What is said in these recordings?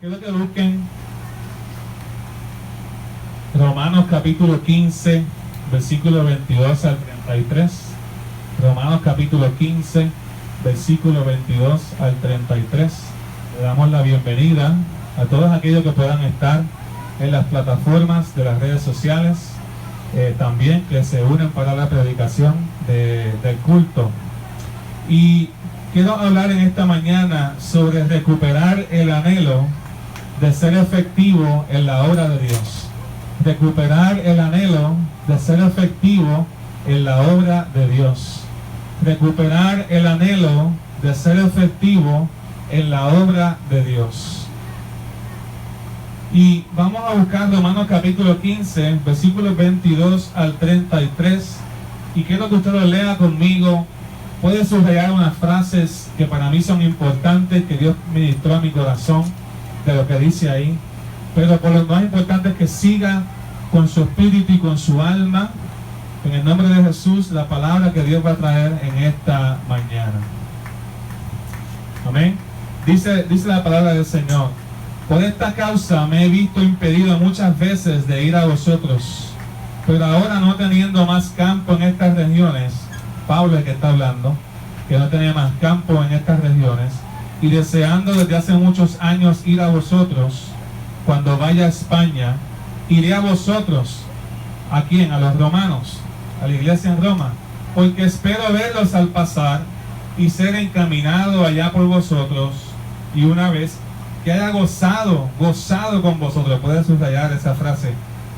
Quiero que busquen Romanos capítulo 15, versículo 22 al 33. Romanos capítulo 15, versículo 22 al 33. Le damos la bienvenida a todos aquellos que puedan estar en las plataformas de las redes sociales, también que se unen para la predicación del culto. Y quiero hablar en esta mañana sobre recuperar el anhelo de ser efectivo en la obra de Dios. Recuperar el anhelo de ser efectivo en la obra de Dios. Recuperar el anhelo de ser efectivo en la obra de Dios. Y vamos a buscar Romanos capítulo 15, versículos 22 al 33. Y quiero que usted lo lea conmigo. Puede subrayar unas frases que para mí son importantes, que Dios ministró a mi corazón de lo que dice ahí. Pero por lo más importante es que siga con su espíritu y con su alma, en el nombre de Jesús, la palabra que Dios va a traer en esta mañana. Amén. Dice la palabra del Señor: por esta causa me he visto impedido muchas veces de ir a vosotros, pero ahora, no teniendo más campo en estas regiones, Pablo es el que está hablando, que no tenía más campo en estas regiones, y deseando desde hace muchos años ir a vosotros, cuando vaya a España, iré a vosotros. ¿A quién? A los romanos, a la iglesia en Roma, porque espero verlos al pasar y ser encaminado allá por vosotros, y una vez que haya gozado con vosotros, puede subrayar esa frase,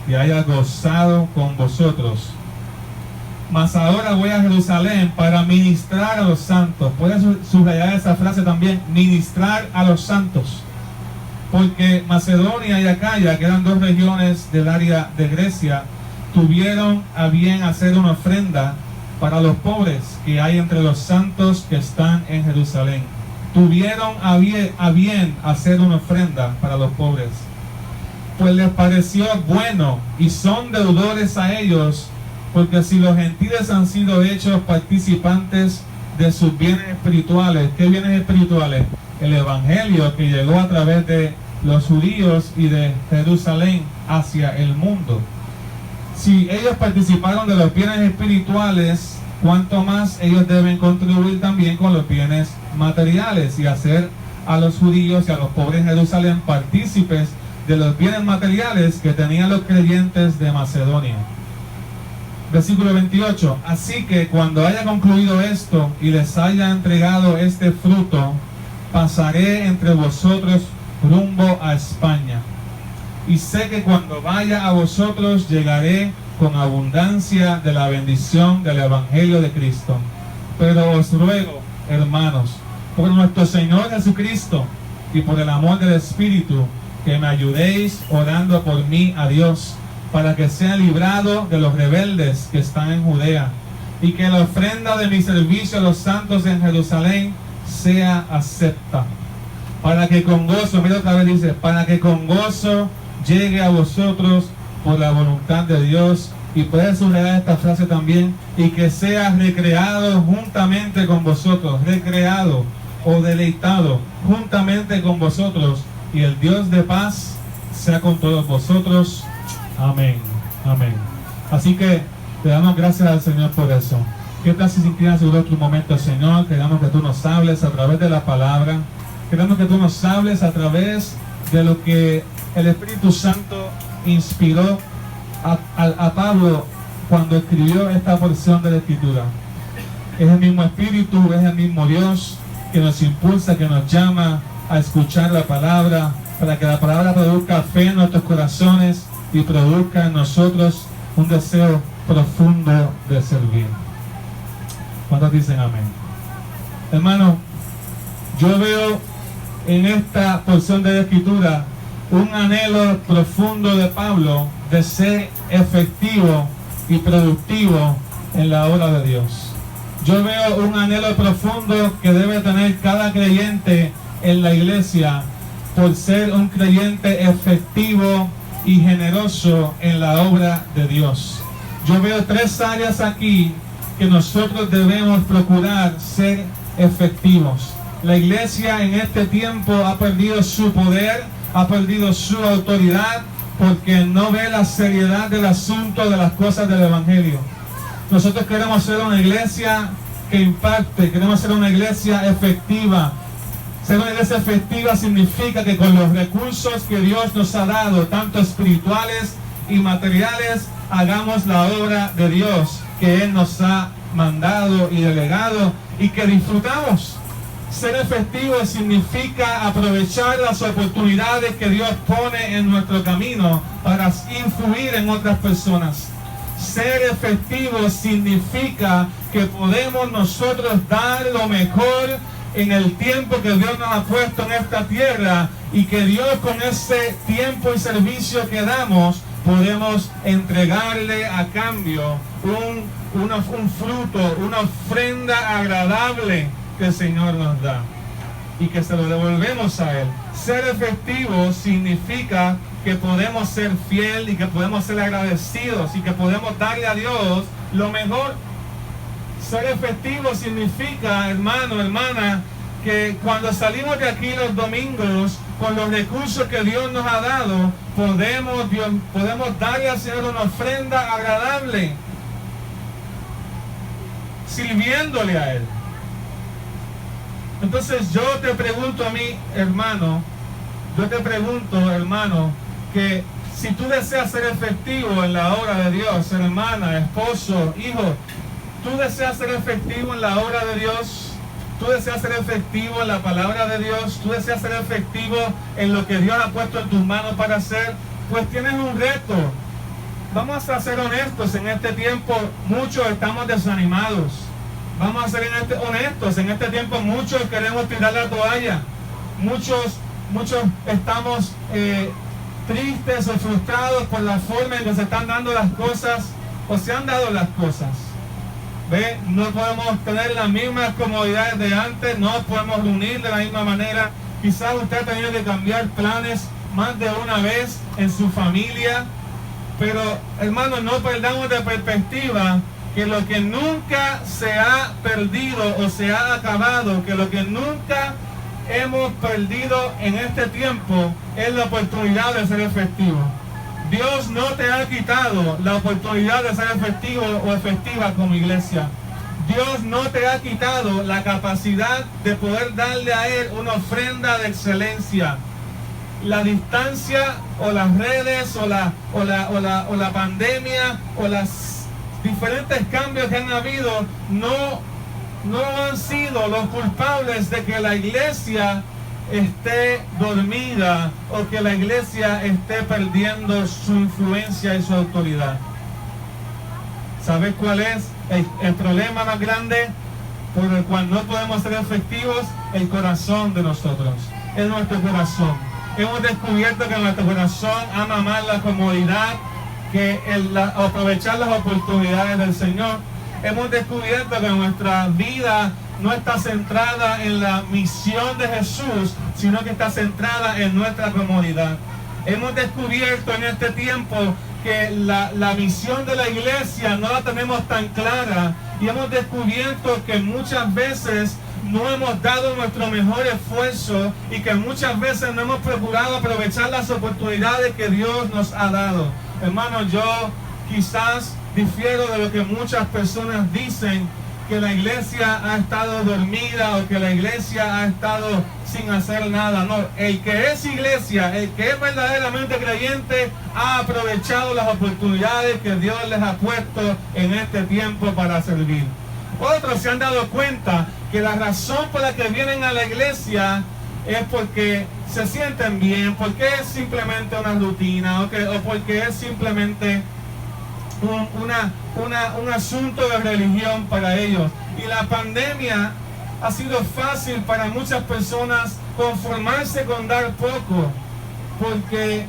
que haya gozado con vosotros. Mas ahora voy a Jerusalén para ministrar a los santos. Puede subrayar esa frase también, ministrar a los santos. Porque Macedonia y Acaya, que eran dos regiones del área de Grecia, tuvieron a bien hacer una ofrenda para los pobres que hay entre los santos que están en Jerusalén. Tuvieron a bien hacer una ofrenda para los pobres. Pues les pareció bueno y son deudores a ellos, porque si los gentiles han sido hechos participantes de sus bienes espirituales. ¿Qué bienes espirituales? El evangelio que llegó a través de los judíos y de Jerusalén hacia el mundo. Si ellos participaron de los bienes espirituales, cuánto más ellos deben contribuir también con los bienes materiales y hacer a los judíos y a los pobres de Jerusalén partícipes de los bienes materiales que tenían los creyentes de Macedonia. Versículo 28. Así que cuando haya concluido esto y les haya entregado este fruto, pasaré entre vosotros rumbo a España. Y sé que cuando vaya a vosotros llegaré con abundancia de la bendición del Evangelio de Cristo. Pero os ruego, hermanos, por nuestro Señor Jesucristo y por el amor del Espíritu, que me ayudéis orando por mí a Dios, para que sea librado de los rebeldes que están en Judea, y que la ofrenda de mi servicio a los santos en Jerusalén sea acepta, para que con gozo, mira otra vez dice, para que con gozo llegue a vosotros por la voluntad de Dios. Y puedes subrayar esta frase también, y que sea recreado juntamente con vosotros, recreado o deleitado juntamente con vosotros, y el Dios de paz sea con todos vosotros. Amén, amén. Así que te damos gracias al Señor por eso. ¿Qué tal si inclinas sobre otro momento, Señor? Queremos que tú nos hables a través de la palabra. Queremos que tú nos hables a través de lo que el Espíritu Santo inspiró a Pablo cuando escribió esta porción de la Escritura. Es el mismo Espíritu, es el mismo Dios que nos impulsa, que nos llama a escuchar la palabra, para que la palabra produzca fe en nuestros corazones y produzca en nosotros un deseo profundo de servir. ¿Cuántos dicen amén? Hermano, yo veo en esta porción de la Escritura un anhelo profundo de Pablo de ser efectivo y productivo en la obra de Dios. Yo veo un anhelo profundo que debe tener cada creyente en la iglesia por ser un creyente efectivo y generoso en la obra de Dios. Yo veo tres áreas aquí que nosotros debemos procurar ser efectivos. La iglesia en este tiempo ha perdido su poder, ha perdido su autoridad porque no ve la seriedad del asunto de las cosas del Evangelio. Nosotros queremos ser una iglesia que impacte, queremos ser una iglesia efectiva. Ser una iglesia efectiva significa que con los recursos que Dios nos ha dado, tanto espirituales y materiales, hagamos la obra de Dios que Él nos ha mandado y delegado y que disfrutamos. Ser efectivo significa aprovechar las oportunidades que Dios pone en nuestro camino para influir en otras personas. Ser efectivo significa que podemos nosotros dar lo mejor en el tiempo que Dios nos ha puesto en esta tierra y que Dios con ese tiempo y servicio que damos podemos entregarle a cambio un fruto, una ofrenda agradable que el Señor nos da y que se lo devolvemos a Él. Ser efectivo significa que podemos ser fiel y que podemos ser agradecidos y que podemos darle a Dios lo mejor. Ser efectivo significa, hermano, hermana, que cuando salimos de aquí los domingos, con los recursos que Dios nos ha dado, podemos darle al Señor una ofrenda agradable, sirviéndole a Él. Entonces yo te pregunto a mí, hermano, que si tú deseas ser efectivo en la obra de Dios, hermana, esposo, hijo, tú deseas ser efectivo en la obra de Dios, tú deseas ser efectivo en la palabra de Dios, tú deseas ser efectivo en lo que Dios ha puesto en tus manos para hacer, pues tienes un reto. Vamos a ser honestos, en este tiempo muchos estamos desanimados. Vamos a ser honestos, en este tiempo muchos queremos tirar la toalla. Muchos estamos tristes o frustrados por la forma en que se están dando las cosas o se han dado las cosas. ¿Ve? No podemos tener las mismas comodidades de antes, no podemos reunir de la misma manera. Quizás usted ha tenido que cambiar planes más de una vez en su familia, pero hermanos, no perdamos de perspectiva que lo que nunca se ha perdido o se ha acabado, que lo que nunca hemos perdido en este tiempo es la oportunidad de ser efectivo. Dios no te ha quitado la oportunidad de ser efectivo o efectiva como iglesia. Dios no te ha quitado la capacidad de poder darle a Él una ofrenda de excelencia. La distancia o las redes o la pandemia o los diferentes cambios que han habido no han sido los culpables de que la iglesia esté dormida o que la iglesia esté perdiendo su influencia y su autoridad. ¿Sabes cuál es el problema más grande por el cual no podemos ser efectivos? El corazón de nosotros, es nuestro corazón. Hemos descubierto que nuestro corazón ama más la comodidad que aprovechar las oportunidades del Señor. Hemos descubierto que nuestra vida no está centrada en la misión de Jesús, sino que está centrada en nuestra comodidad. Hemos descubierto en este tiempo que la misión de la iglesia no la tenemos tan clara y hemos descubierto que muchas veces no hemos dado nuestro mejor esfuerzo y que muchas veces no hemos procurado aprovechar las oportunidades que Dios nos ha dado. Hermanos, yo quizás difiero de lo que muchas personas dicen, que la iglesia ha estado dormida o que la iglesia ha estado sin hacer nada. No, el que es iglesia, el que es verdaderamente creyente, ha aprovechado las oportunidades que Dios les ha puesto en este tiempo para servir. Otros se han dado cuenta que la razón por la que vienen a la iglesia es porque se sienten bien, porque es simplemente una rutina o porque es simplemente un asunto de religión para ellos. Y la pandemia ha sido fácil para muchas personas conformarse con dar poco, porque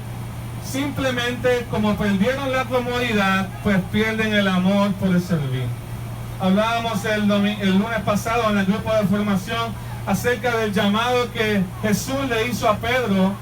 simplemente como perdieron la comodidad, pues pierden el amor por el servir. Hablábamos el lunes pasado en el grupo de formación acerca del llamado que Jesús le hizo a Pedro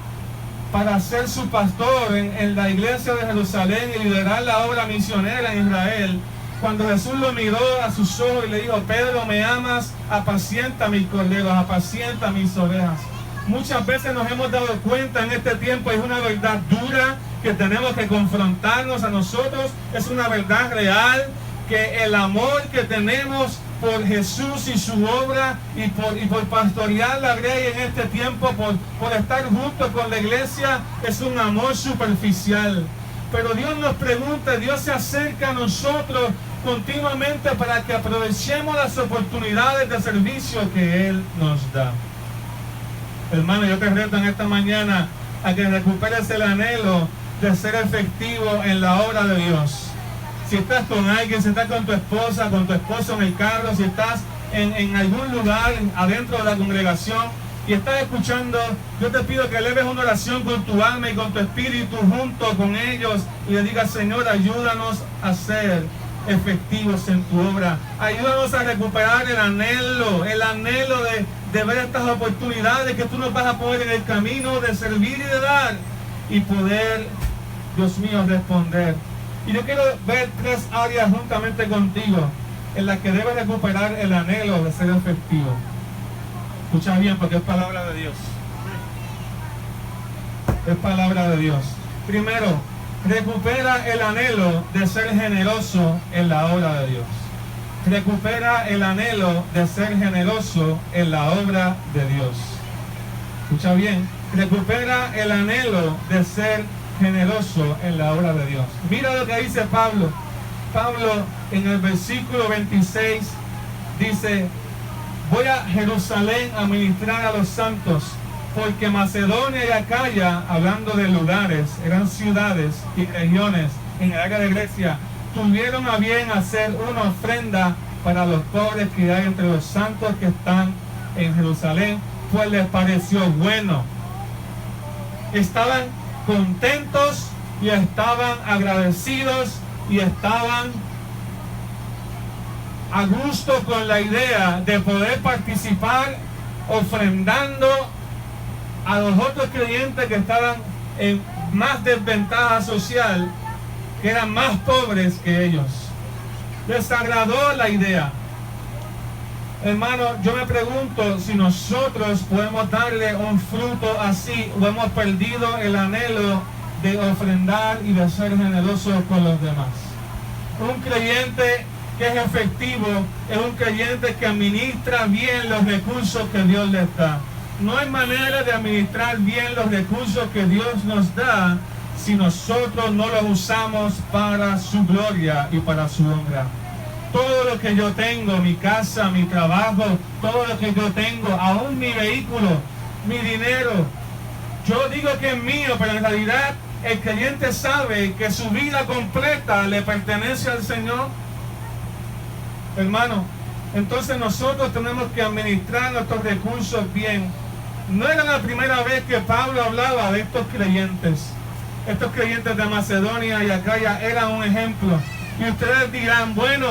para ser su pastor en la iglesia de Jerusalén y liderar la obra misionera en Israel. Cuando Jesús lo miró a sus ojos y le dijo: Pedro, ¿me amas? Apacienta mis corderos, apacienta mis ovejas. muchas veces nos hemos dado cuenta en este tiempo, es una verdad dura que tenemos que confrontarnos a nosotros, es una verdad real, que el amor que tenemos por Jesús y su obra y por pastorear la grey en este tiempo, por estar juntos con la iglesia, es un amor superficial. Pero Dios nos pregunta, Dios se acerca a nosotros continuamente para que aprovechemos las oportunidades de servicio que Él nos da. Hermano, yo te reto en esta mañana a que recuperes el anhelo de ser efectivo en la obra de Dios. Si estás con alguien, si estás con tu esposa, con tu esposo en el carro, si estás en algún lugar adentro de la congregación y estás escuchando, yo te pido que eleves una oración con tu alma y con tu espíritu junto con ellos y le digas, Señor, ayúdanos a ser efectivos en tu obra. Ayúdanos a recuperar el anhelo de ver estas oportunidades que tú nos vas a poner en el camino de servir y de dar y poder, Dios mío, responder. Y yo quiero ver 3 áreas juntamente contigo en las que debes recuperar el anhelo de ser efectivo. Escucha bien porque es palabra de Dios. Es palabra de Dios. Primero, recupera el anhelo de ser generoso en la obra de Dios. Recupera el anhelo de ser generoso en la obra de Dios. Escucha bien. Recupera el anhelo de ser generoso en la obra de Dios. Mira lo que dice Pablo. Pablo en el versículo 26 dice, voy a Jerusalén a ministrar a los santos, porque Macedonia y Acaya, hablando de lugares, eran ciudades y regiones en el área de Grecia, tuvieron a bien hacer una ofrenda para los pobres que hay entre los santos que están en Jerusalén, pues les pareció bueno. Estaban contentos y estaban agradecidos y estaban a gusto con la idea de poder participar ofrendando a los otros creyentes que estaban en más desventaja social, que eran más pobres que ellos. Les agradó la idea. Hermano, yo me pregunto si nosotros podemos darle un fruto así o hemos perdido el anhelo de ofrendar y de ser generosos con los demás. Un creyente que es efectivo es un creyente que administra bien los recursos que Dios les da. No hay manera de administrar bien los recursos que Dios nos da si nosotros no los usamos para su gloria y para su honra. Todo lo que yo tengo, mi casa, mi trabajo, todo lo que yo tengo, aún mi vehículo, mi dinero, yo digo que es mío, pero en realidad el creyente sabe que su vida completa le pertenece al Señor. Hermano, entonces nosotros tenemos que administrar nuestros recursos bien. No era la primera vez que Pablo hablaba de estos creyentes. Estos creyentes de Macedonia y Acaya eran un ejemplo. Y ustedes dirán, bueno,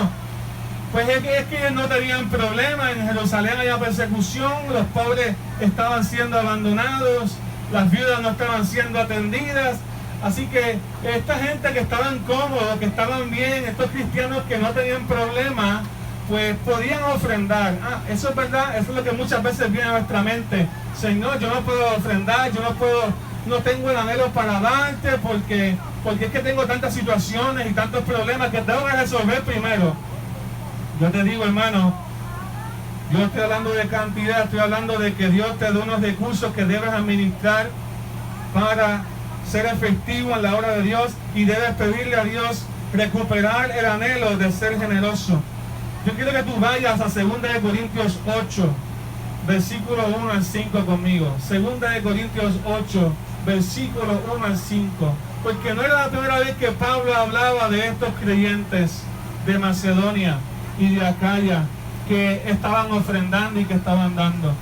pues es que ellos no tenían problema. En Jerusalén había persecución, los pobres estaban siendo abandonados, las viudas no estaban siendo atendidas. Así que esta gente que estaban cómodos, que estaban bien, estos cristianos que no tenían problema, pues podían ofrendar. Eso es verdad, eso es lo que muchas veces viene a nuestra mente. Señor, yo no puedo ofrendar, no tengo el anhelo para darte porque es que tengo tantas situaciones y tantos problemas que tengo que resolver primero. Yo te digo, hermano, yo no estoy hablando de cantidad, estoy hablando de que Dios te da unos recursos que debes administrar para ser efectivo en la obra de Dios y debes pedirle a Dios recuperar el anhelo de ser generoso. Yo quiero que tú vayas a 2 Corintios 8, versículo 1 al 5 conmigo. 2 Corintios 8, versículo 1 al 5. Porque no era la primera vez que Pablo hablaba de estos creyentes de Macedonia y de Acaya que estaban ofrendando y que estaban dando.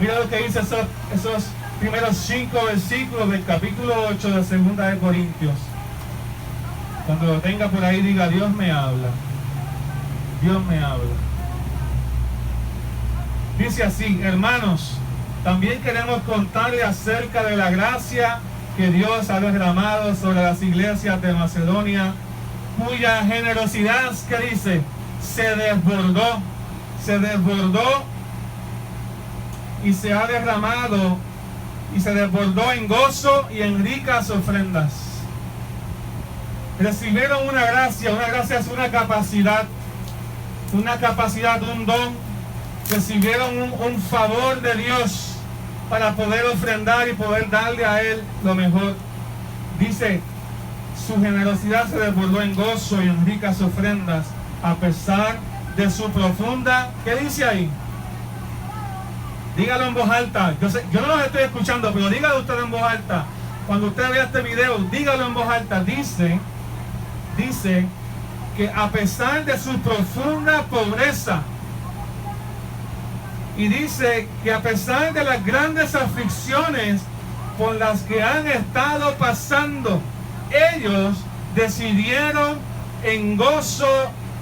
Mira lo que dice esos primeros 5 versículos del capítulo 8 de 2 de Corintios. Cuando lo tenga por ahí, diga, Dios me habla. Dios me habla. Dice así, hermanos, también queremos contarles acerca de la gracia que Dios ha derramado sobre las iglesias de Macedonia, cuya generosidad, ¿qué dice? Se desbordó y se ha derramado y se desbordó en gozo y en ricas ofrendas. Recibieron una gracia es una capacidad, un don. Recibieron un favor de Dios para poder ofrendar y poder darle a Él lo mejor. Dice, su generosidad se desbordó en gozo y en ricas ofrendas, a pesar de su profunda, ¿qué dice ahí? Dígalo en voz alta. Yo no los estoy escuchando, pero dígalo usted en voz alta. Cuando usted vea este video, dígalo en voz alta. Dice que a pesar de su profunda pobreza, y dice que a pesar de las grandes aflicciones por las que han estado pasando, ellos decidieron en gozo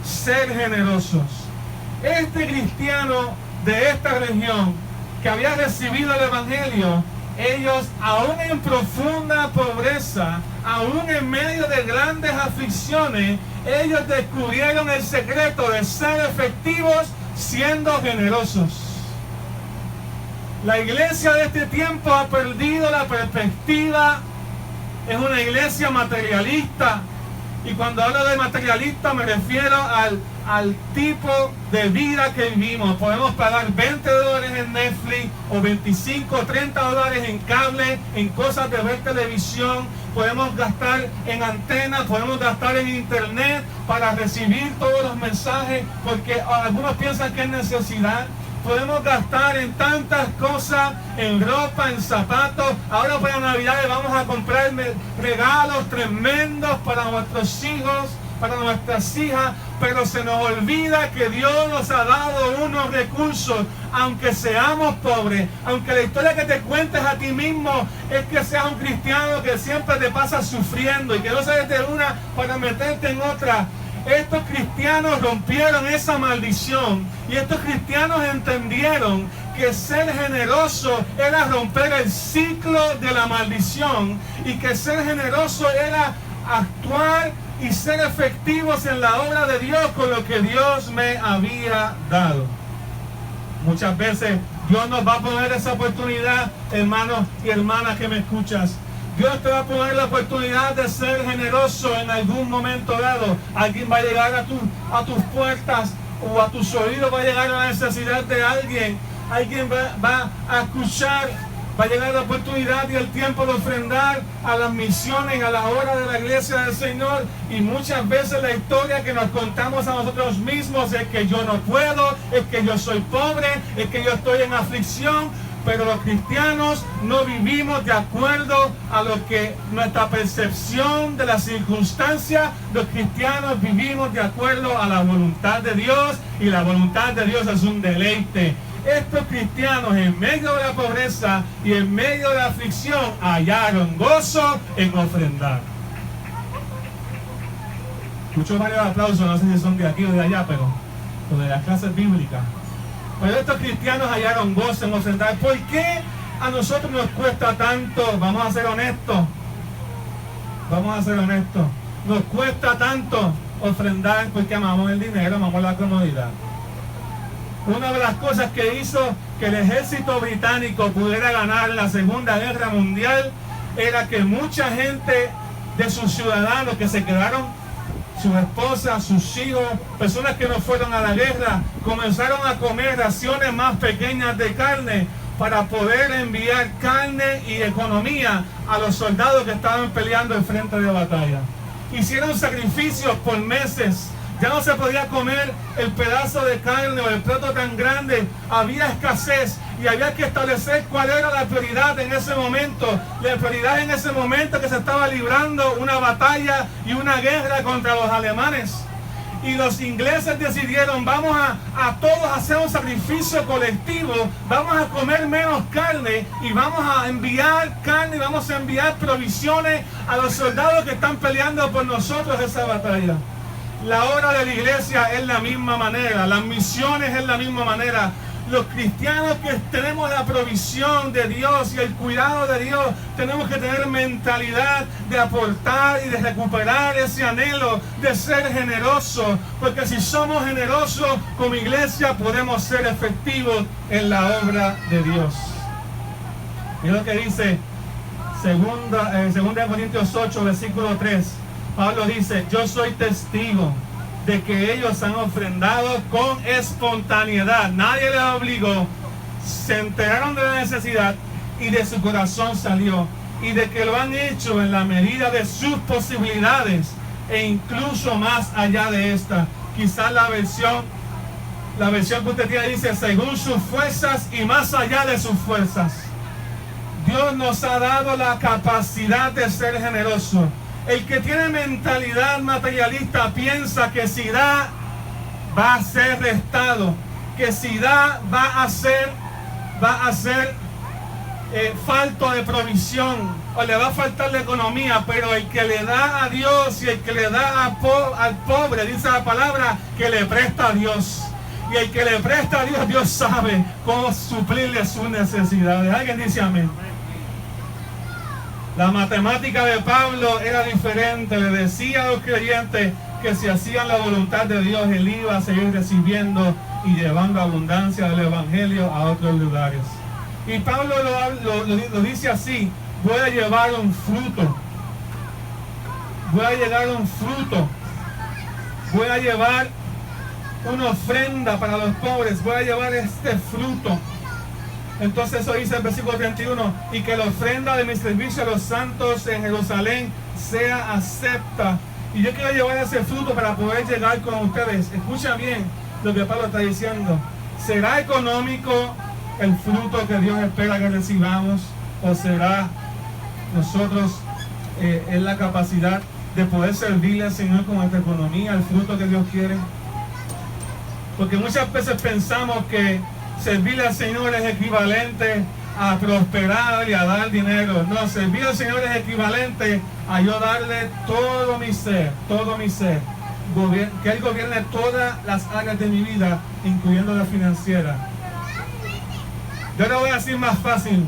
ser generosos. Este cristiano de esta región que había recibido el Evangelio, ellos aún en profunda pobreza, aún en medio de grandes aflicciones, ellos descubrieron el secreto de ser efectivos siendo generosos. La iglesia de este tiempo ha perdido la perspectiva. Es una iglesia materialista. Y cuando hablo de materialista me refiero al tipo de vida que vivimos. Podemos pagar $20 en Netflix o 25 o 30 dólares en cable, en cosas de ver televisión. Podemos gastar en antenas, podemos gastar en internet para recibir todos los mensajes, porque algunos piensan que es necesidad. Podemos gastar en tantas cosas, en ropa, en zapatos. Ahora para Navidad vamos a comprar regalos tremendos para nuestros hijos, para nuestras hijas, pero se nos olvida que Dios nos ha dado unos recursos, aunque seamos pobres, aunque la historia que te cuentes a ti mismo es que seas un cristiano que siempre te pasa sufriendo y que no sales de una para meterte en otra. Estos cristianos rompieron esa maldición y estos cristianos entendieron que ser generoso era romper el ciclo de la maldición y que ser generoso era actuar y ser efectivos en la obra de Dios con lo que Dios me había dado. Muchas veces Dios nos va a poner esa oportunidad, hermanos y hermanas que me escuchas. Dios te va a poner la oportunidad de ser generoso en algún momento dado. Alguien va a llegar a tus puertas o a tus oídos, va a llegar la necesidad de alguien. Alguien va a escuchar, va a llegar la oportunidad y el tiempo de ofrendar a las misiones, a la obra de la iglesia del Señor. Y muchas veces la historia que nos contamos a nosotros mismos es que yo no puedo, es que yo soy pobre, es que yo estoy en aflicción. Pero los cristianos no vivimos de acuerdo a lo que nuestra percepción de las circunstancias. Los cristianos vivimos de acuerdo a la voluntad de Dios, y la voluntad de Dios es un deleite. Estos cristianos en medio de la pobreza y en medio de la aflicción hallaron gozo en ofrendar. Escucho varios aplausos, no sé si son de aquí o de allá, pero de las clases bíblicas. Pero estos cristianos hallaron gozo en ofrendar. ¿Por qué a nosotros nos cuesta tanto? Vamos a ser honestos. Nos cuesta tanto ofrendar porque amamos el dinero, amamos la comodidad. Una de las cosas que hizo que el ejército británico pudiera ganar la Segunda Guerra Mundial era que mucha gente de sus ciudadanos que se quedaron, sus esposas, sus hijos, personas que no fueron a la guerra, comenzaron a comer raciones más pequeñas de carne para poder enviar carne y economía a los soldados que estaban peleando en frente de batalla. Hicieron sacrificios por meses. Ya no se podía comer el pedazo de carne o el plato tan grande. Había escasez y había que establecer cuál era la prioridad en ese momento. La prioridad en ese momento que se estaba librando una batalla y una guerra contra los alemanes. Y los ingleses decidieron, vamos a todos hacer un sacrificio colectivo, vamos a comer menos carne y vamos a enviar carne y vamos a enviar provisiones a los soldados que están peleando por nosotros esa batalla. La obra de la iglesia es la misma manera, las misiones es la misma manera. Los cristianos que tenemos la provisión de Dios y el cuidado de Dios, tenemos que tener mentalidad de aportar y de recuperar ese anhelo de ser generosos, porque si somos generosos como iglesia podemos ser efectivos en la obra de Dios. Y lo que dice segunda Corintios 8, versículo 3, Pablo dice: yo soy testigo de que ellos han ofrendado con espontaneidad, nadie les obligó, se enteraron de la necesidad y de su corazón salió, y de que lo han hecho en la medida de sus posibilidades e incluso más allá de esta. Quizás la versión que usted tiene dice según sus fuerzas y más allá de sus fuerzas. Dios nos ha dado la capacidad de ser generoso. El que tiene mentalidad materialista piensa que si da va a ser restado, que si da va a ser falto de provisión o le va a faltar la economía, pero el que le da a Dios y el que le da al pobre, dice la palabra, que le presta a Dios. Y el que le presta a Dios, Dios sabe cómo suplirle sus necesidades. ¿Alguien dice amén? La matemática de Pablo era diferente. Le decía a los creyentes que si hacían la voluntad de Dios, él iba a seguir recibiendo y llevando abundancia del evangelio a otros lugares. Y Pablo lo dice así: voy a llevar un fruto, voy a llevar un fruto, voy a llevar una ofrenda para los pobres, voy a llevar este fruto. Entonces eso dice el versículo 31, y que la ofrenda de mi servicio a los santos en Jerusalén sea acepta. Y yo quiero llevar ese fruto para poder llegar con ustedes. Escucha bien lo que Pablo está diciendo. ¿Será económico el fruto que Dios espera que recibamos? ¿O será nosotros en la capacidad de poder servirle al Señor con nuestra economía, el fruto que Dios quiere? Porque muchas veces pensamos que servirle al Señor es equivalente a prosperar y a dar dinero. No, servir al Señor es equivalente a yo darle todo mi ser, que Él gobierne todas las áreas de mi vida, incluyendo la financiera. Yo lo voy a decir más fácil,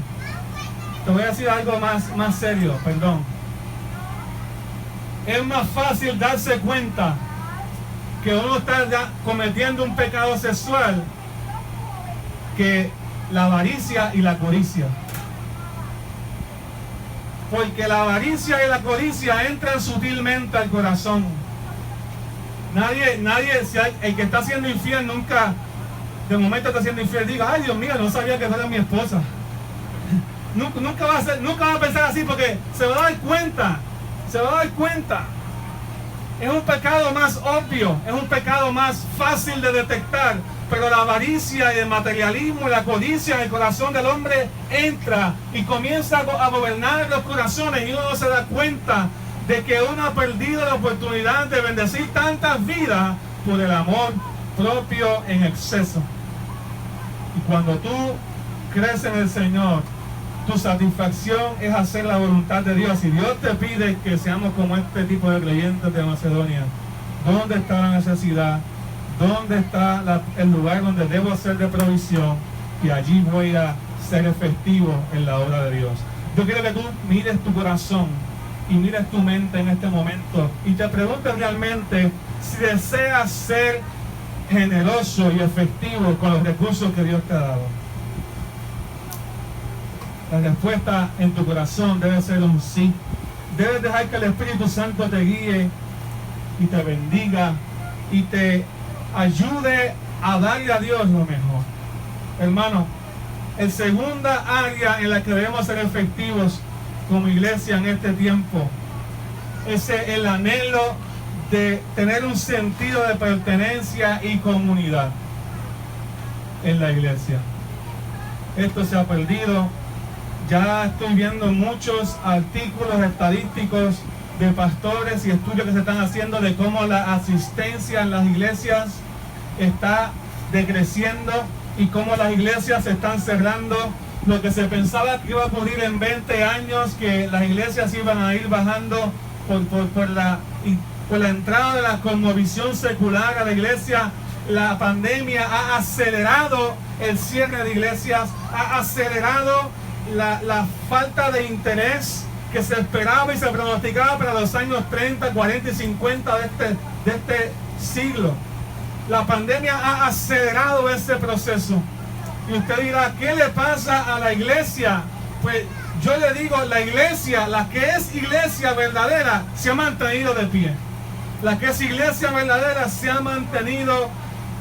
te voy a decir algo más serio, perdón. Es más fácil darse cuenta que uno está cometiendo un pecado sexual que la avaricia y la codicia. Porque la avaricia y la codicia entran sutilmente al corazón. Nadie, si el que está siendo infiel nunca, de momento está siendo infiel, diga: ay Dios mío, no sabía que era mi esposa. Nunca va a pensar así, porque se va a dar cuenta. Es un pecado más obvio, es un pecado más fácil de detectar. Pero la avaricia y el materialismo y la codicia en el corazón del hombre entra y comienza a gobernar los corazones, y uno no se da cuenta de que uno ha perdido la oportunidad de bendecir tantas vidas por el amor propio en exceso. Y cuando tú crees en el Señor, tu satisfacción es hacer la voluntad de Dios. Y Dios te pide que seamos como este tipo de creyentes de Macedonia. ¿Dónde está la necesidad? ¿Dónde está el lugar donde debo ser de provisión? Y allí voy a ser efectivo en la obra de Dios. Yo quiero que tú mires tu corazón y mires tu mente en este momento y te preguntes realmente si deseas ser generoso y efectivo con los recursos que Dios te ha dado. La respuesta en tu corazón debe ser un sí. Debes dejar que el Espíritu Santo te guíe y te bendiga y te ayude a darle a Dios lo mejor. Hermano, el segunda área en la que debemos ser efectivos como iglesia en este tiempo es el anhelo de tener un sentido de pertenencia y comunidad en la iglesia. Esto se ha perdido. Ya estoy viendo muchos artículos estadísticos de pastores y estudios que se están haciendo de cómo la asistencia en las iglesias está decreciendo y cómo las iglesias se están cerrando. Lo que se pensaba que iba a ocurrir en 20 años, que las iglesias iban a ir bajando por la entrada de la cosmovisión secular a la iglesia, La pandemia ha acelerado el cierre de iglesias, ha acelerado la falta de interés que se esperaba y se pronosticaba para los años 30, 40 y 50 de este siglo. La pandemia ha acelerado ese proceso. Y usted dirá, ¿qué le pasa a la iglesia? Pues yo le digo, la iglesia, la que es iglesia verdadera, se ha mantenido de pie. La que es iglesia verdadera se ha mantenido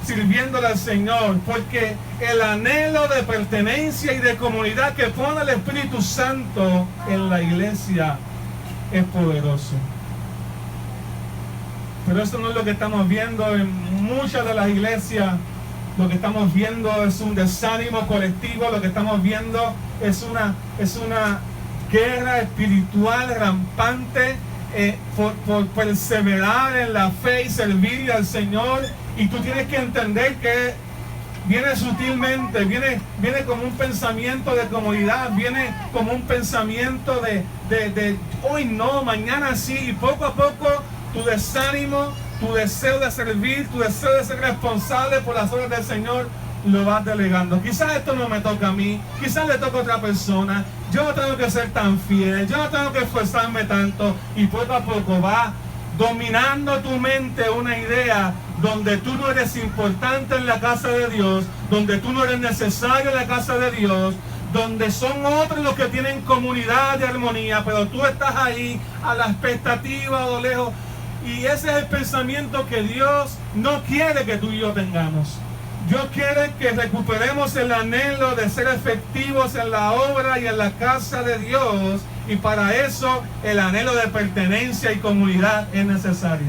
sirviéndole al Señor, porque el anhelo de pertenencia y de comunidad que pone el Espíritu Santo en la iglesia es poderoso. Pero eso no es lo que estamos viendo en muchas de las iglesias. Lo que estamos viendo es un desánimo colectivo, lo que estamos viendo es una guerra espiritual rampante por perseverar en la fe y servir al Señor. Y tú tienes que entender que viene sutilmente, viene como un pensamiento de comodidad, viene como un pensamiento de hoy no, mañana sí, y poco a poco tu desánimo, tu deseo de servir, tu deseo de ser responsable por las obras del Señor, lo vas delegando. Quizás esto no me toca a mí, quizás le toca a otra persona, yo no tengo que ser tan fiel, yo no tengo que esforzarme tanto, y poco a poco va dominando tu mente una idea donde tú no eres importante en la casa de Dios, donde tú no eres necesario en la casa de Dios, donde son otros los que tienen comunidad de armonía, pero tú estás ahí a la expectativa o lejos. Y ese es el pensamiento que Dios no quiere que tú y yo tengamos. Dios quiere que recuperemos el anhelo de ser efectivos en la obra y en la casa de Dios. Y para eso el anhelo de pertenencia y comunidad es necesario.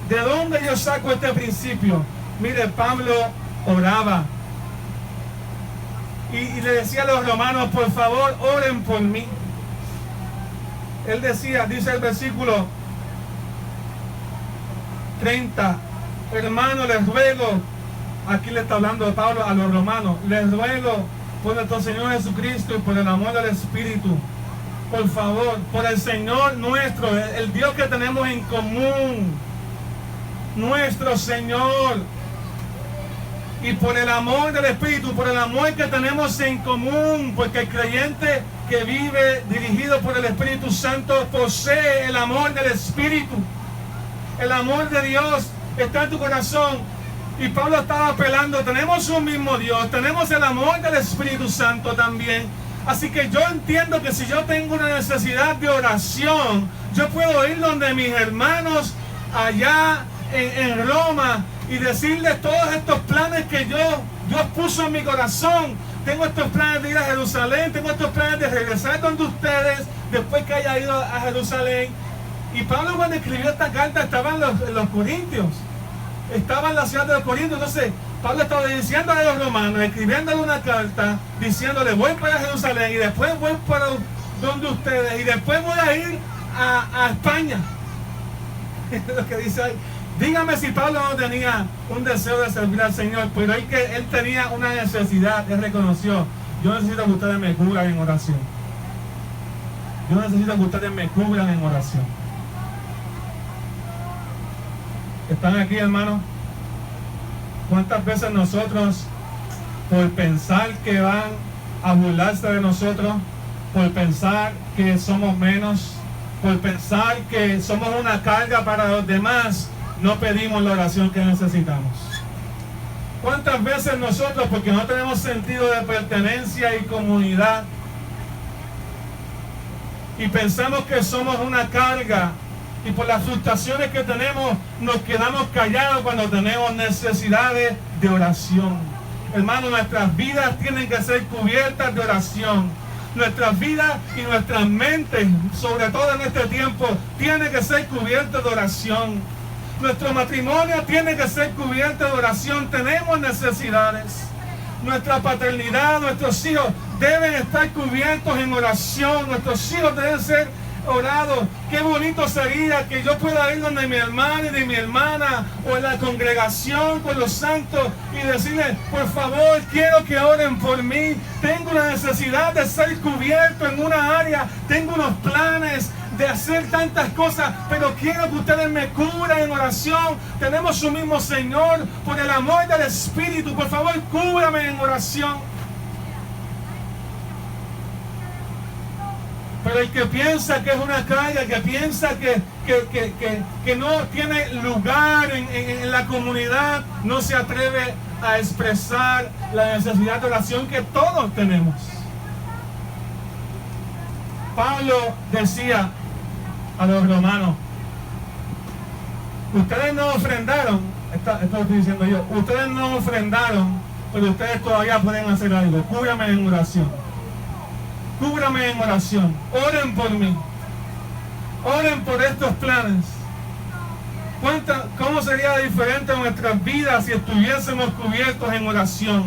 ¿De dónde yo saco este principio? Mire, Pablo oraba y le decía a los romanos, por favor, oren por mí. Él decía, dice el versículo 30, hermano, les ruego, aquí le está hablando Pablo a los romanos, les ruego por nuestro Señor Jesucristo y por el amor del Espíritu, por favor, por el Señor nuestro, el Dios que tenemos en común, nuestro Señor, y por el amor del Espíritu, por el amor que tenemos en común, porque el creyente que vive dirigido por el Espíritu Santo posee el amor del Espíritu. El amor de Dios está en tu corazón. Y Pablo estaba apelando, tenemos un mismo Dios, tenemos el amor del Espíritu Santo también. Así que yo entiendo que si yo tengo una necesidad de oración, yo puedo ir donde mis hermanos allá en Roma y decirles todos estos planes que Dios puso en mi corazón. Tengo estos planes de ir a Jerusalén, tengo estos planes de regresar donde ustedes después que haya ido a Jerusalén. Y Pablo, cuando escribió esta carta, estaba en los Corintios, estaba en la ciudad de los Corintios. Entonces Pablo estaba diciéndole a los romanos, escribiéndole una carta, diciéndole, voy para Jerusalén y después voy para donde ustedes y después voy a ir a España. Es lo que dice ahí. Dígame si Pablo no tenía un deseo de servir al Señor, pero él tenía una necesidad, él reconoció, yo necesito que ustedes me cubran en oración. Yo necesito que ustedes me cubran en oración. ¿Están aquí, hermanos? ¿Cuántas veces nosotros, por pensar que van a burlarse de nosotros, por pensar que somos menos, por pensar que somos una carga para los demás, no pedimos la oración que necesitamos? ¿Cuántas veces nosotros, porque no tenemos sentido de pertenencia y comunidad, y pensamos que somos una carga, y por las frustraciones que tenemos, nos quedamos callados cuando tenemos necesidades de oración? Hermano, nuestras vidas tienen que ser cubiertas de oración. Nuestras vidas y nuestras mentes, sobre todo en este tiempo, tienen que ser cubiertas de oración. Nuestro matrimonio tiene que ser cubierto de oración. Tenemos necesidades. Nuestra paternidad, nuestros hijos deben estar cubiertos en oración. Nuestros hijos deben ser orados. Qué bonito sería que yo pueda ir donde mi hermano y de mi hermana o en la congregación con los santos y decirles, por favor, quiero que oren por mí. Tengo una necesidad de ser cubierto en una área. Tengo unos planes de hacer tantas cosas, pero quiero que ustedes me cubran en oración. Tenemos un mismo Señor, por el amor del Espíritu, por favor, cúbrame en oración. Pero el que piensa que es una carga, que piensa que no tiene lugar en la comunidad, no se atreve a expresar la necesidad de oración que todos tenemos. Pablo decía a los romanos: ustedes no ofrendaron, esto lo estoy diciendo yo, ustedes no ofrendaron, pero ustedes todavía pueden hacer algo. Cúbrame en oración. Cúbrame en oración. Oren por mí. Oren por estos planes. ¿Cómo sería diferente nuestras vidas si estuviésemos cubiertos en oración?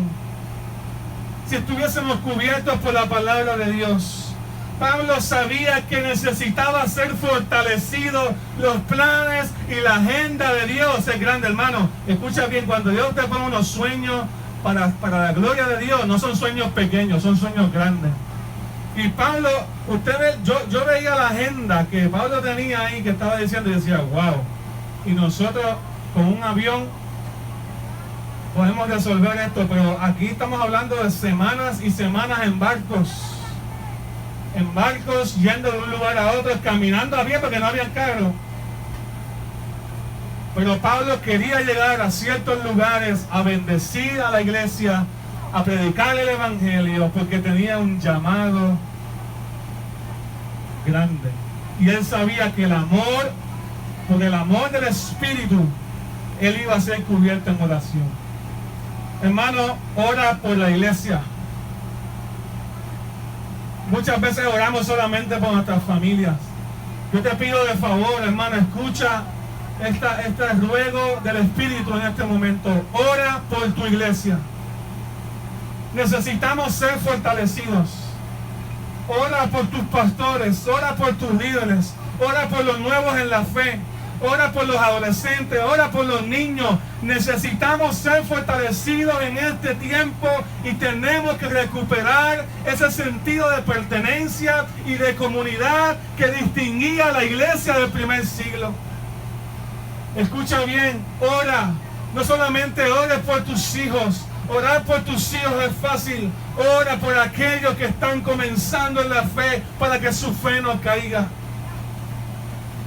Si estuviésemos cubiertos por la palabra de Dios. Pablo sabía que necesitaba ser fortalecido. Los planes y la agenda de Dios es grande, hermano. Escucha bien, cuando Dios te pone unos sueños para la gloria de Dios, no son sueños pequeños, son sueños grandes. Y Pablo, yo veía la agenda que Pablo tenía ahí, que estaba diciendo, y decía, wow. Y nosotros con un avión podemos resolver esto, pero aquí estamos hablando de semanas y semanas en barcos. En barcos, yendo de un lugar a otro, caminando a pie porque no había carro. Pero Pablo quería llegar a ciertos lugares, a bendecir a la iglesia, a predicar el evangelio, porque tenía un llamado grande. Y él sabía que el amor, por el amor del Espíritu, él iba a ser cubierto en oración. Hermano, ora por la iglesia. Muchas veces oramos solamente por nuestras familias. Yo te pido de favor, hermano, escucha este ruego del Espíritu en este momento. Ora por tu iglesia. Necesitamos ser fortalecidos. Ora por tus pastores, ora por tus líderes, ora por los nuevos en la fe, ora por los adolescentes, ora por los niños. Necesitamos ser fortalecidos en este tiempo y tenemos que recuperar ese sentido de pertenencia y de comunidad que distinguía a la iglesia del primer siglo. Escucha bien, ora. No solamente ores por tus hijos. Orar por tus hijos es fácil. Ora por aquellos que están comenzando en la fe para que su fe no caiga.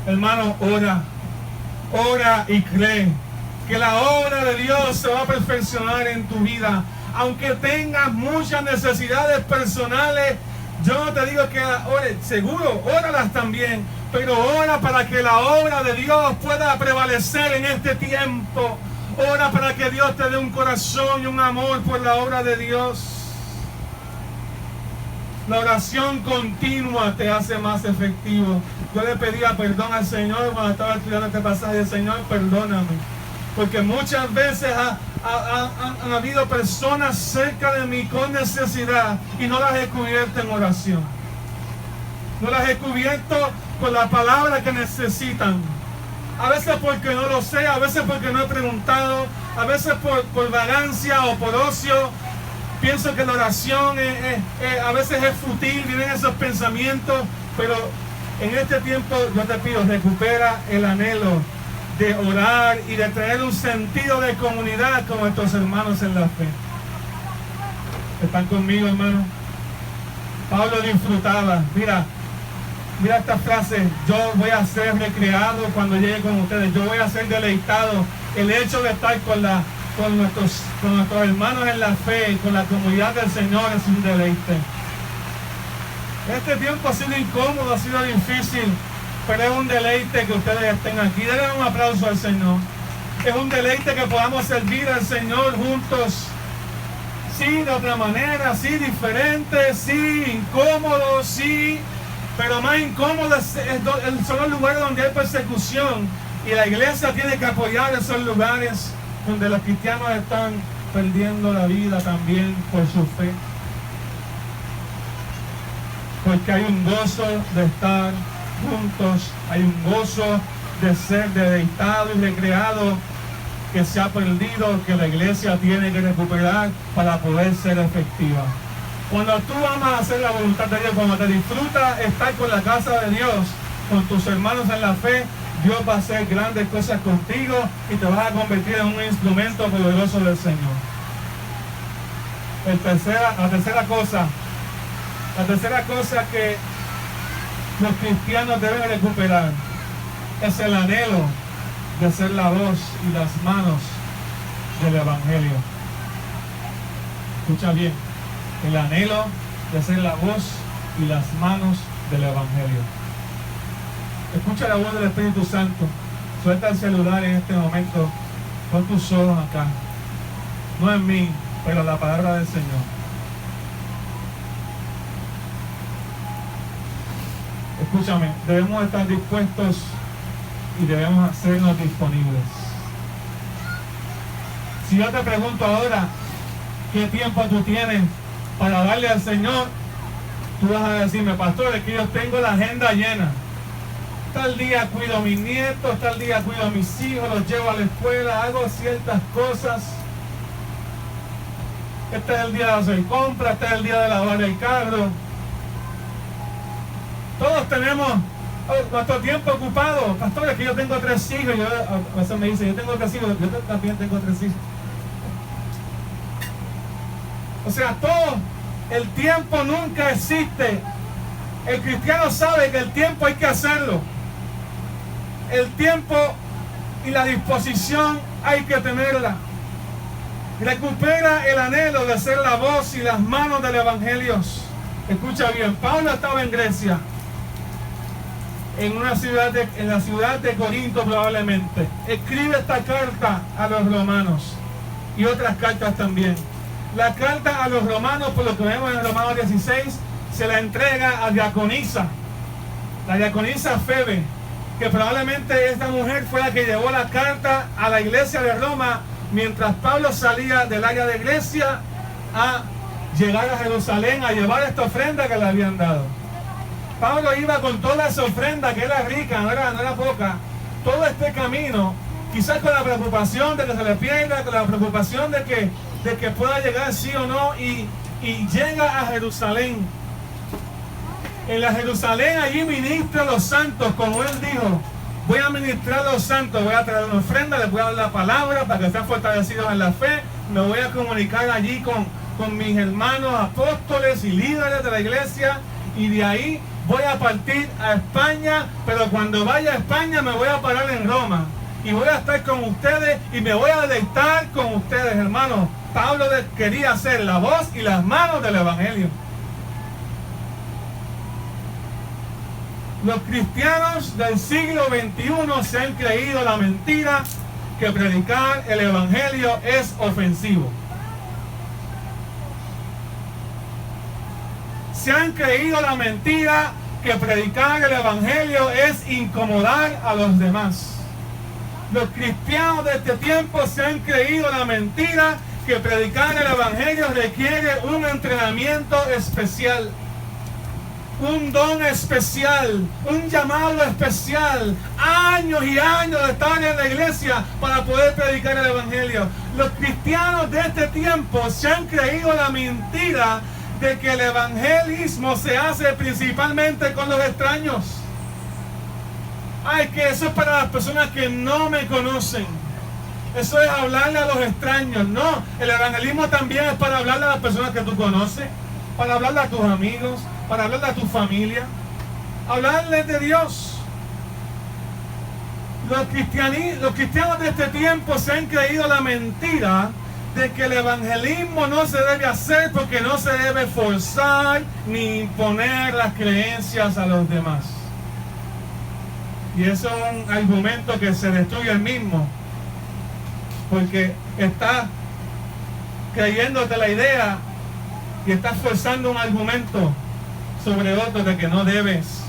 Hermano, ora. Ora y cree que la obra de Dios se va a perfeccionar en tu vida. Aunque tengas muchas necesidades personales, yo no te digo que ores, seguro, óralas también, pero ora para que la obra de Dios pueda prevalecer en este tiempo. Ora para que Dios te dé un corazón y un amor por la obra de Dios. La oración continua te hace más efectivo. Yo le pedía perdón al Señor cuando estaba estudiando este pasaje. Señor, perdóname. Porque muchas veces han habido personas cerca de mí con necesidad y no las he cubierto en oración. No las he cubierto con la palabra que necesitan. A veces porque no lo sé, a veces porque no he preguntado, a veces por vagancia o por ocio. Pienso que la oración a veces es fútil, vienen esos pensamientos, pero en este tiempo yo te pido, recupera el anhelo de orar y de tener un sentido de comunidad con nuestros hermanos en la fe. ¿Están conmigo, hermano? Pablo disfrutaba. Mira esta frase: yo voy a ser recreado cuando llegue con ustedes, yo voy a ser deleitado. El hecho de estar con nuestros hermanos en la fe, con la comunidad del Señor, es un deleite. Este tiempo ha sido incómodo, ha sido difícil, pero es un deleite que ustedes estén aquí. Denle un aplauso al Señor. Es un deleite que podamos servir al Señor juntos. Sí, de otra manera, sí, diferente, sí, incómodo, sí. Pero más incómodo son los lugares donde hay persecución. Y la iglesia tiene que apoyar esos lugares donde los cristianos están perdiendo la vida también por su fe. Porque hay un gozo de estar juntos, hay un gozo de ser deleitado y recreado que se ha perdido, que la iglesia tiene que recuperar para poder ser efectiva. Cuando tú amas hacer la voluntad de Dios, cuando te disfrutas estar con la casa de Dios, con tus hermanos en la fe, Dios va a hacer grandes cosas contigo y te vas a convertir en un instrumento poderoso del Señor. La tercera cosa que los cristianos deben recuperar es el anhelo de ser la voz y las manos del Evangelio. Escucha bien, el anhelo de ser la voz y las manos del Evangelio. Escucha la voz del Espíritu Santo. Suelta el celular en este momento. Pon tus ojos acá. No en mí, pero la palabra del Señor. Escúchame, debemos estar dispuestos y debemos hacernos disponibles. Si yo te pregunto ahora, ¿qué tiempo tú tienes para darle al Señor? Tú vas a decirme, pastor, es que yo tengo la agenda llena. Tal día cuido a mis nietos, tal día cuido a mis hijos, los llevo a la escuela, hago ciertas cosas. Este es el día de hacer compras, este es el día de lavar el carro. Todos tenemos nuestro tiempo ocupado. Pastor, es que yo tengo 3 hijos. Y a veces me dice, yo tengo 3 hijos, yo también tengo 3 hijos. O sea, todo el tiempo nunca existe. El cristiano sabe que el tiempo hay que hacerlo. El tiempo y la disposición hay que tenerla. Recupera el anhelo de ser la voz y las manos del Evangelio. Escucha bien, Pablo estaba en Grecia, en la ciudad de Corinto probablemente. Escribe esta carta a los romanos y otras cartas también. La carta a los romanos, por lo que vemos en Romanos 16, se la entrega a Diaconisa, la diaconisa Febe, que probablemente esta mujer fue la que llevó la carta a la iglesia de Roma mientras Pablo salía del área de Grecia a llegar a Jerusalén a llevar esta ofrenda que le habían dado. Pablo iba con toda esa ofrenda que era rica, no era poca, todo este camino, quizás con la preocupación de que se le pierda, con la preocupación de que pueda llegar sí o no, y llega a Jerusalén. En la Jerusalén allí ministra a los santos, como él dijo, voy a ministrar a los santos, voy a traer una ofrenda, les voy a dar la palabra para que sean fortalecidos en la fe, me voy a comunicar allí con mis hermanos apóstoles y líderes de la iglesia, y de ahí voy a partir a España, pero cuando vaya a España me voy a parar en Roma y voy a estar con ustedes y me voy a deleitar con ustedes, hermanos. Pablo quería ser la voz y las manos del Evangelio. Los cristianos del siglo XXI se han creído la mentira que predicar el Evangelio es ofensivo. Se han creído la mentira que predicar el Evangelio es incomodar a los demás. Los cristianos de este tiempo se han creído la mentira que predicar el Evangelio requiere un entrenamiento especial, un don especial, un llamado especial, años y años de estar en la iglesia para poder predicar el Evangelio. Los cristianos de este tiempo se han creído la mentira de que el evangelismo se hace principalmente con los extraños. Ay, que eso es para las personas que no me conocen. Eso es hablarle a los extraños. No, el evangelismo también es para hablarle a las personas que tú conoces, para hablarle a tus amigos, para hablarle a tu familia, hablarles de Dios. Los cristianos de este tiempo se han creído la mentira de que el evangelismo no se debe hacer porque no se debe forzar ni imponer las creencias a los demás. Y eso es un argumento que se destruye el mismo, porque estás creyéndote la idea y estás forzando un argumento sobre otro de que no debes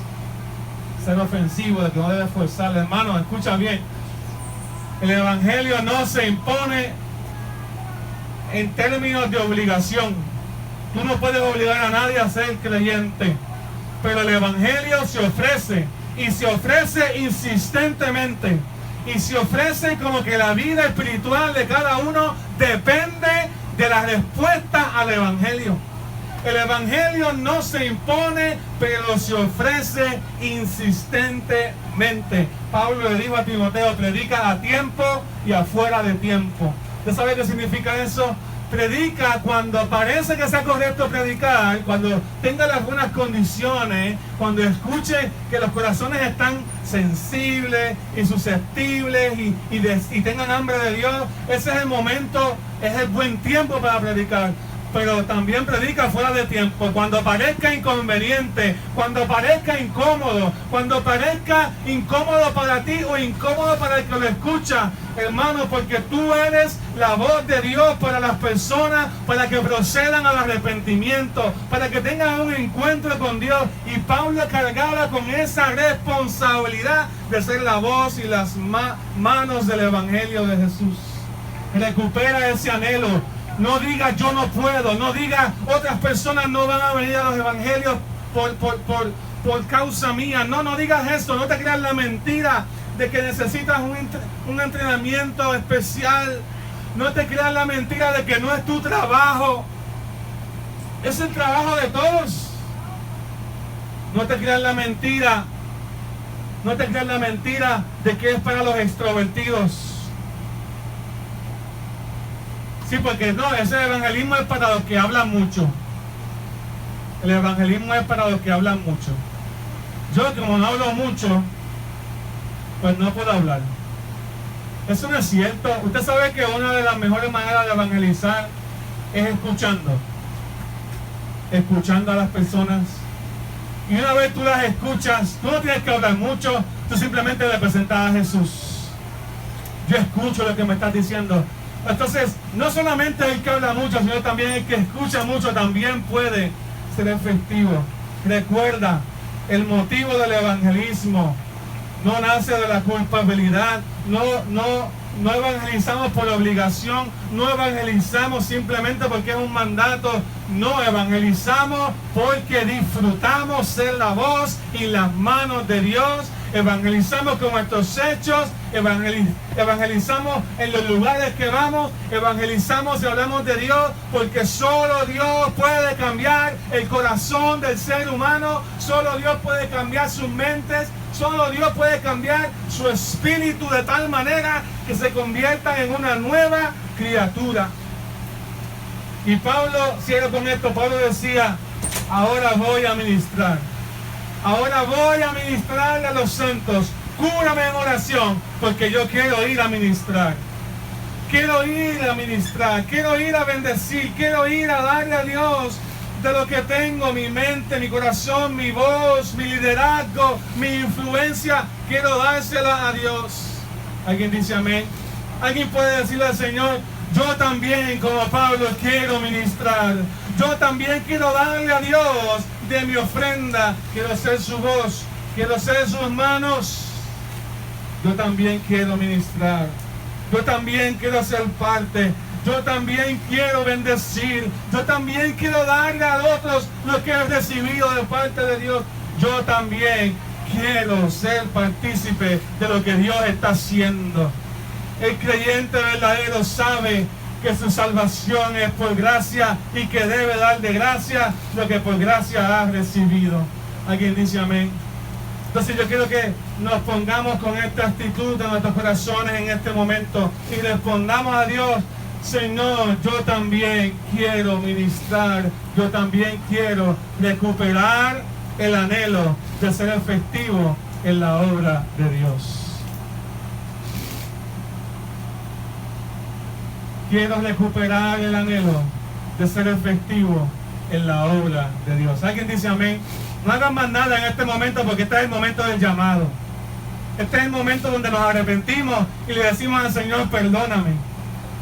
ser ofensivo, de que no debes forzar. Hermano, escucha bien, el evangelio no se impone en términos de obligación. Tú no puedes obligar a nadie a ser creyente, pero el evangelio se ofrece, y se ofrece insistentemente, y se ofrece como que la vida espiritual de cada uno depende de la respuesta al evangelio. El evangelio no se impone, pero se ofrece insistentemente. Pablo le dijo a Timoteo, predica a tiempo y afuera de tiempo. ¿Usted sabe qué significa eso? Predica cuando parece que sea correcto predicar, cuando tenga las buenas condiciones, cuando escuche que los corazones están sensibles y susceptibles y tengan hambre de Dios. Ese es el momento, es el buen tiempo para predicar. Pero también predica fuera de tiempo, cuando parezca inconveniente, cuando parezca incómodo, cuando parezca incómodo para ti o incómodo para el que lo escucha, hermano, porque tú eres la voz de Dios para las personas, para que procedan al arrepentimiento, para que tengan un encuentro con Dios. Y Pablo cargaba con esa responsabilidad de ser la voz y las manos del Evangelio de Jesús. Recupera ese anhelo. No diga yo no puedo, no diga otras personas no van a venir a los evangelios por causa mía. No digas eso, no te creas la mentira de que necesitas un entrenamiento especial. No te creas la mentira de que no es tu trabajo. Es el trabajo de todos. No te creas la mentira. No te creas la mentira de que es para los extrovertidos. Sí, porque no, ese evangelismo es para los que hablan mucho. El evangelismo es para los que hablan mucho. Yo, como no hablo mucho, pues no puedo hablar. Eso no es cierto. Usted sabe que una de las mejores maneras de evangelizar es escuchando a las personas. Y una vez tú las escuchas, tú no tienes que hablar mucho, tú simplemente le presentas a Jesús. Yo escucho lo que me estás diciendo. Entonces, no solamente el que habla mucho, sino también el que escucha mucho también puede ser efectivo. Recuerda, el motivo del evangelismo no nace de la culpabilidad, no evangelizamos por obligación, no evangelizamos simplemente porque es un mandato, no, evangelizamos porque disfrutamos ser la voz y las manos de Dios. Evangelizamos con nuestros hechos, evangelizamos en los lugares que vamos, evangelizamos y hablamos de Dios, porque solo Dios puede cambiar el corazón del ser humano, solo Dios puede cambiar sus mentes, solo Dios puede cambiar su espíritu de tal manera que se convierta en una nueva criatura. Y Pablo, cierro con esto, Pablo decía, ahora voy a ministrar. Ahora voy a ministrarle a los santos. Cúrame en oración, porque yo quiero ir a ministrar. Quiero ir a ministrar, quiero ir a bendecir, quiero ir a darle a Dios de lo que tengo, mi mente, mi corazón, mi voz, mi liderazgo, mi influencia. Quiero dársela a Dios. ¿Alguien dice amén? ¿Alguien puede decirle al Señor, yo también como Pablo quiero ministrar? Yo también quiero darle a Dios de mi ofrenda, quiero ser su voz, quiero ser sus manos. Yo también quiero ministrar, yo también quiero ser parte, yo también quiero bendecir, yo también quiero darle a otros lo que he recibido de parte de Dios. Yo también quiero ser partícipe de lo que Dios está haciendo. El creyente verdadero sabe que su salvación es por gracia y que debe dar de gracia lo que por gracia ha recibido. ¿Alguien dice amén? Entonces yo quiero que nos pongamos con esta actitud en nuestros corazones en este momento y respondamos a Dios, Señor, yo también quiero ministrar, yo también quiero recuperar el anhelo de ser efectivo en la obra de Dios. Quiero recuperar el anhelo de ser efectivo en la obra de Dios. ¿Alguien dice amén? No hagan más nada en este momento, porque este es el momento del llamado. Este es el momento donde nos arrepentimos y le decimos al Señor, perdóname.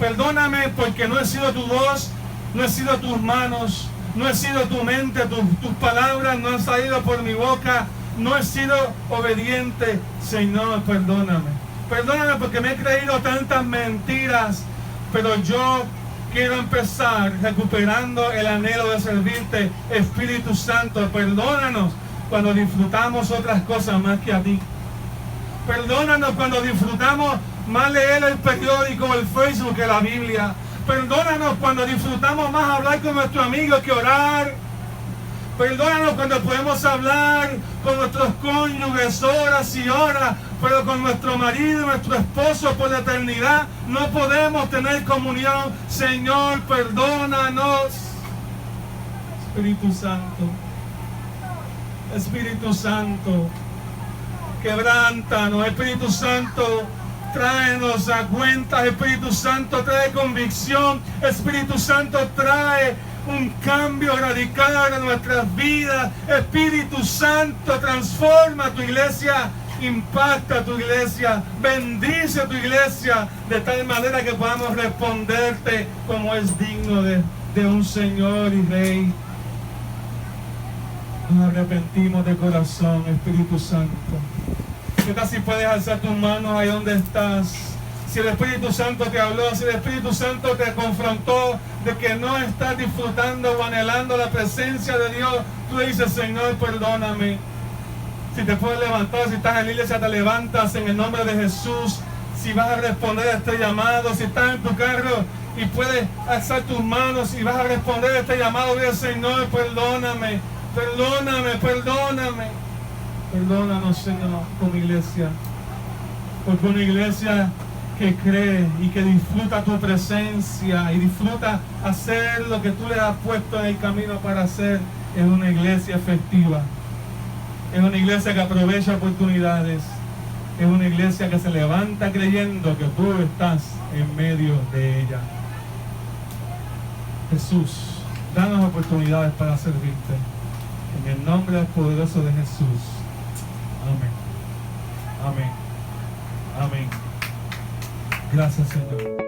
Perdóname porque no he sido tu voz, no he sido tus manos, no he sido tu mente, tus palabras no han salido por mi boca, no he sido obediente. Señor, perdóname. Perdóname porque me he creído tantas mentiras. Pero yo quiero empezar recuperando el anhelo de servirte, Espíritu Santo. Perdónanos cuando disfrutamos otras cosas más que a ti. Perdónanos cuando disfrutamos más leer el periódico, el Facebook que la Biblia. Perdónanos cuando disfrutamos más hablar con nuestro amigo que orar. Perdónanos cuando podemos hablar con nuestros cónyuges horas y horas, pero con nuestro marido y nuestro esposo por la eternidad no podemos tener comunión. Señor, perdónanos. Espíritu Santo, Espíritu Santo, quebrántanos. Espíritu Santo, tráenos a cuentas. Espíritu Santo, trae convicción. Espíritu Santo, trae un cambio radical en nuestras vidas. Espíritu Santo, transforma tu iglesia, impacta tu iglesia, bendice tu iglesia de tal manera que podamos responderte como es digno de un Señor y Rey. Nos arrepentimos de corazón, Espíritu Santo. ¿Qué tal si puedes alzar tus manos ahí donde estás? Si el Espíritu Santo te habló, si el Espíritu Santo te confrontó de que no estás disfrutando o anhelando la presencia de Dios, tú dices, Señor, perdóname. Si te puedes levantar, si estás en la iglesia, te levantas en el nombre de Jesús. Si vas a responder a este llamado, si estás en tu carro y puedes alzar tus manos y vas a responder a este llamado, dile, Señor, perdóname, perdóname, perdóname. Perdónanos, Señor, como iglesia. Porque una iglesia que cree y que disfruta tu presencia y disfruta hacer lo que tú le has puesto en el camino para hacer, es una iglesia efectiva. Es una iglesia que aprovecha oportunidades. Es una iglesia que se levanta creyendo que tú estás en medio de ella. Jesús, danos oportunidades para servirte. En el nombre poderoso de Jesús. Amén. Amén. Amén. Gracias, Señor.